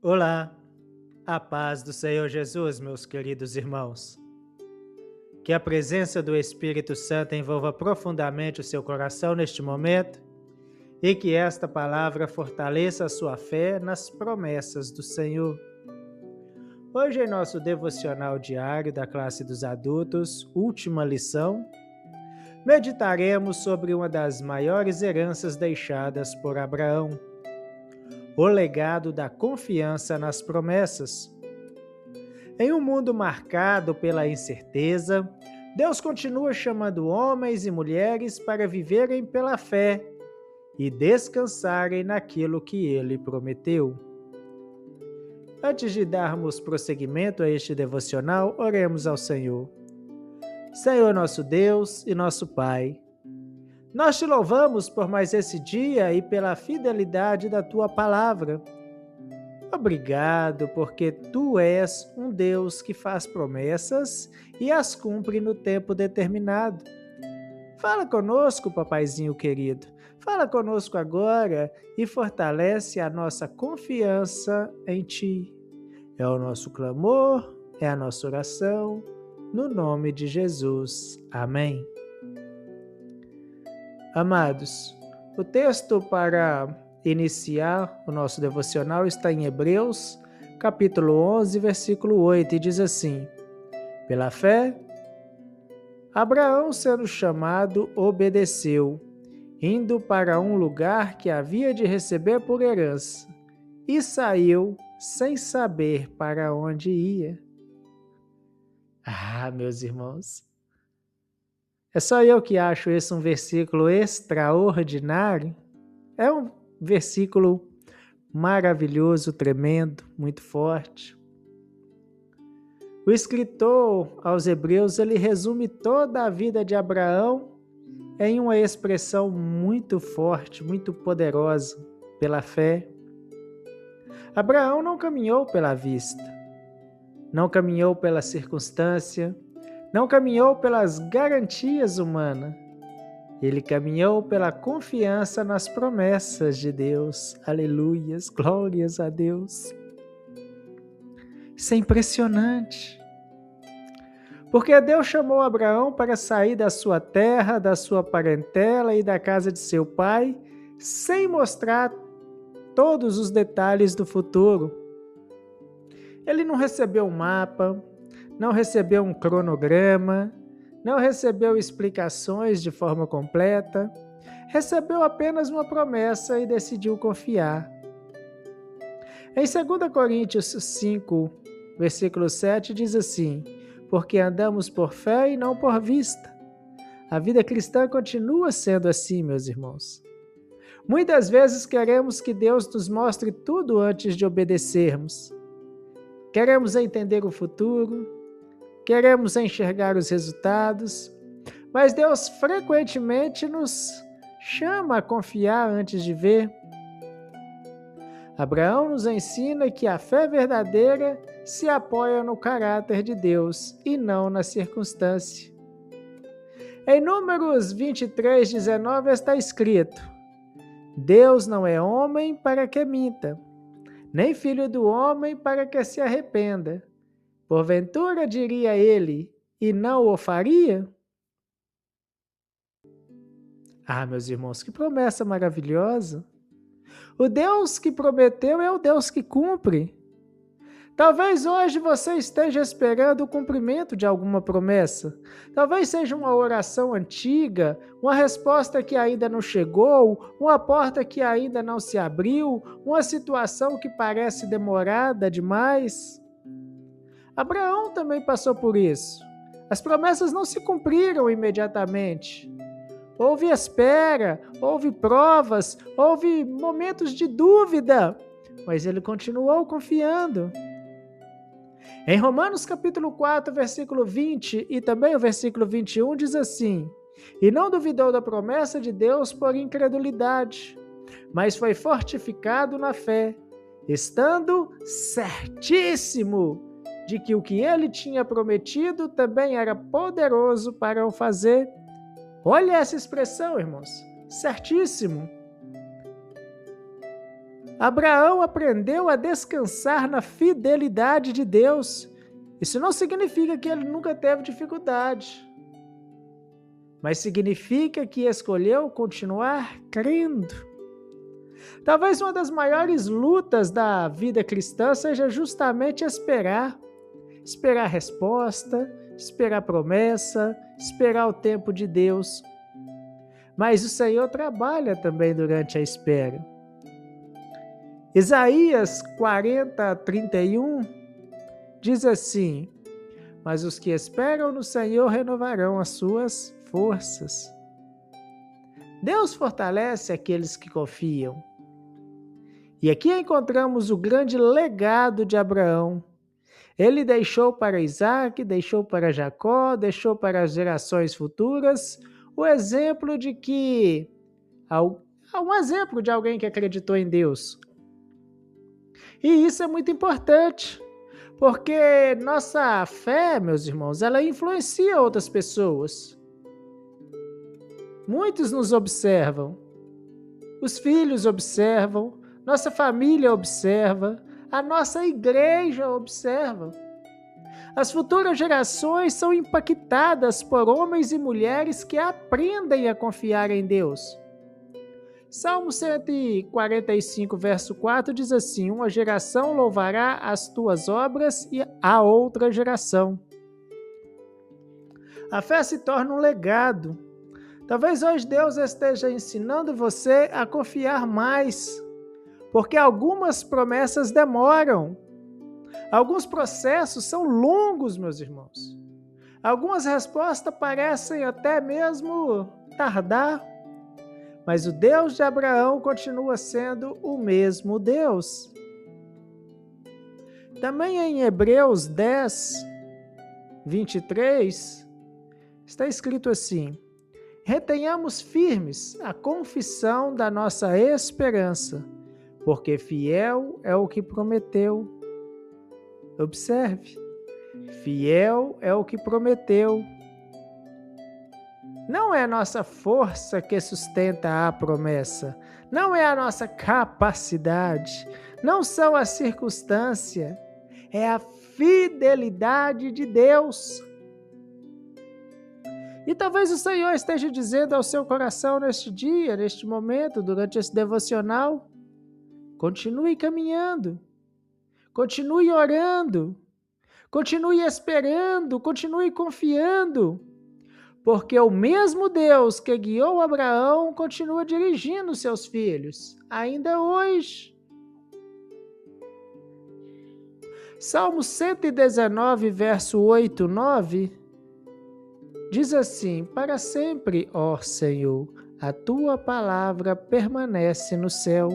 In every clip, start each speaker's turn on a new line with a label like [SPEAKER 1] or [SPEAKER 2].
[SPEAKER 1] Olá, a paz do Senhor Jesus, meus queridos irmãos. Que a presença do Espírito Santo envolva profundamente o seu coração neste momento e que esta palavra fortaleça a sua fé nas promessas do Senhor. Hoje, em nosso devocional diário da classe dos adultos, última lição, meditaremos sobre uma das maiores heranças deixadas por Abraão: o legado da confiança nas promessas. Em um mundo marcado pela incerteza, Deus continua chamando homens e mulheres para viverem pela fé e descansarem naquilo que Ele prometeu. Antes de darmos prosseguimento a este devocional, oremos ao Senhor. Senhor nosso Deus e nosso Pai, nós te louvamos por mais esse dia e pela fidelidade da Tua palavra. Obrigado, porque Tu és um Deus que faz promessas e as cumpre no tempo determinado. Fala conosco, papaizinho querido. Fala conosco agora e fortalece a nossa confiança em Ti. É o nosso clamor, é a nossa oração, no nome de Jesus. Amém. Amados, o texto para iniciar o nosso devocional está em Hebreus, capítulo 11, versículo 8, e diz assim: Pela fé, Abraão, sendo chamado, obedeceu, indo para um lugar que havia de receber por herança, e saiu sem saber para onde ia. Meus irmãos, é só eu que acho esse um versículo extraordinário? É um versículo maravilhoso, tremendo, muito forte. O escritor aos Hebreus, ele resume toda a vida de Abraão em uma expressão muito forte, muito poderosa, pela fé. Abraão não caminhou pela vista, não caminhou pela circunstância, não caminhou pelas garantias humanas. Ele caminhou pela confiança nas promessas de Deus. Aleluias, glórias a Deus. Isso é impressionante. Porque Deus chamou Abraão para sair da sua terra, da sua parentela e da casa de seu pai, sem mostrar todos os detalhes do futuro. Ele não recebeu um mapa, não recebeu um cronograma, não recebeu explicações de forma completa, recebeu apenas uma promessa e decidiu confiar. Em 2 Coríntios 5, versículo 7, diz assim: Porque andamos por fé e não por vista. A vida cristã continua sendo assim, meus irmãos. Muitas vezes queremos que Deus nos mostre tudo antes de obedecermos. Queremos entender o futuro, queremos enxergar os resultados, mas Deus frequentemente nos chama a confiar antes de ver. Abraão nos ensina que a fé verdadeira se apoia no caráter de Deus e não na circunstância. Em Números 23, 19 está escrito: Deus não é homem para que minta, nem filho do homem para que se arrependa. Porventura diria ele, e não o faria? Meus irmãos, que promessa maravilhosa! O Deus que prometeu é o Deus que cumpre. Talvez hoje você esteja esperando o cumprimento de alguma promessa. Talvez seja uma oração antiga, uma resposta que ainda não chegou, uma porta que ainda não se abriu, uma situação que parece demorada demais. Abraão também passou por isso. As promessas não se cumpriram imediatamente. Houve espera, houve provas, houve momentos de dúvida, mas ele continuou confiando. Em Romanos capítulo 4, versículo 20 e também o versículo 21 diz assim: E não duvidou da promessa de Deus por incredulidade, mas foi fortificado na fé, estando certíssimo de que o que ele tinha prometido também era poderoso para o fazer. Olha essa expressão, irmãos, certíssimo. Abraão aprendeu a descansar na fidelidade de Deus. Isso não significa que ele nunca teve dificuldade, mas significa que escolheu continuar crendo. Talvez uma das maiores lutas da vida cristã seja justamente esperar. Esperar resposta, esperar promessa, esperar o tempo de Deus. Mas o Senhor trabalha também durante a espera. Isaías 40:31 diz assim: mas os que esperam no Senhor renovarão as suas forças. Deus fortalece aqueles que confiam. E aqui encontramos o grande legado de Abraão. Ele deixou para Isaac, deixou para Jacó, deixou para as gerações futuras o exemplo de que um exemplo de alguém que acreditou em Deus. E isso é muito importante, porque nossa fé, meus irmãos, ela influencia outras pessoas. Muitos nos observam, os filhos observam, nossa família observa, a nossa igreja observa. As futuras gerações são impactadas por homens e mulheres que aprendem a confiar em Deus. Salmo 145, verso 4 diz assim: uma geração louvará as tuas obras e a outra geração. A fé se torna um legado. Talvez hoje Deus esteja ensinando você a confiar mais, porque algumas promessas demoram. Alguns processos são longos, meus irmãos. Algumas respostas parecem até mesmo tardar. Mas o Deus de Abraão continua sendo o mesmo Deus. Também em Hebreus 10, 23, está escrito assim: retenhamos firmes a confissão da nossa esperança, porque fiel é o que prometeu. Observe, fiel é o que prometeu. Não é a nossa força que sustenta a promessa, não é a nossa capacidade, não são as circunstâncias, é a fidelidade de Deus. E talvez o Senhor esteja dizendo ao seu coração neste dia, neste momento, durante esse devocional: continue caminhando, continue orando, continue esperando, continue confiando. Porque o mesmo Deus que guiou Abraão continua dirigindo seus filhos, ainda hoje. Salmo 119, verso 8, 9, diz assim: para sempre, ó Senhor, a tua palavra permanece no céu.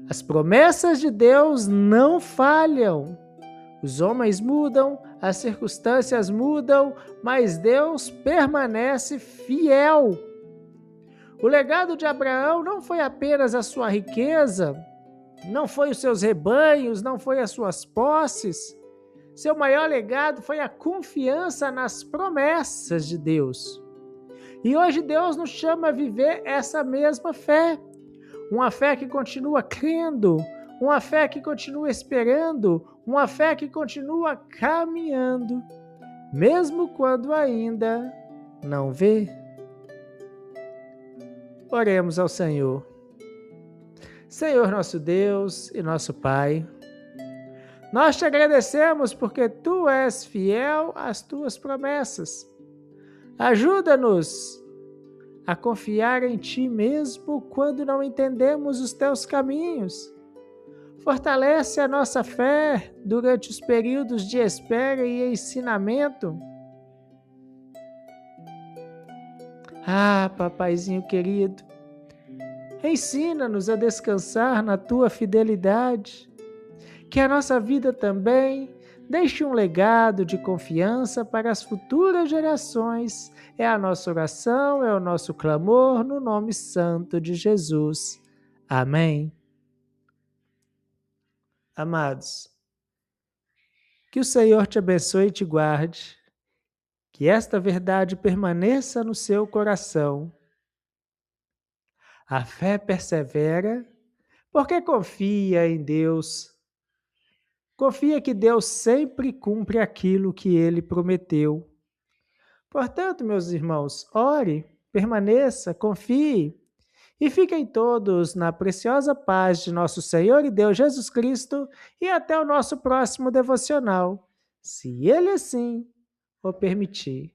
[SPEAKER 1] As promessas de Deus não falham. Os homens mudam, as circunstâncias mudam, mas Deus permanece fiel. O legado de Abraão não foi apenas a sua riqueza, não foi os seus rebanhos, não foi as suas posses. Seu maior legado foi a confiança nas promessas de Deus. E hoje Deus nos chama a viver essa mesma fé. Uma fé que continua crendo, uma fé que continua esperando, uma fé que continua caminhando, mesmo quando ainda não vê. Oremos ao Senhor. Senhor nosso Deus e nosso Pai, nós te agradecemos porque Tu és fiel às Tuas promessas. Ajuda-nos a confiar em Ti mesmo quando não entendemos os Teus caminhos. Fortalece a nossa fé durante os períodos de espera e ensinamento. Ah, papaizinho querido, ensina-nos a descansar na Tua fidelidade, que a nossa vida também deixe um legado de confiança para as futuras gerações. É a nossa oração, é o nosso clamor no nome santo de Jesus. Amém. Amados, que o Senhor te abençoe e te guarde, que esta verdade permaneça no seu coração. A fé persevera porque confia em Deus. Confia que Deus sempre cumpre aquilo que ele prometeu. Portanto, meus irmãos, ore, permaneça, confie e fiquem todos na preciosa paz de nosso Senhor e Deus Jesus Cristo e até o nosso próximo devocional, se Ele assim o permitir.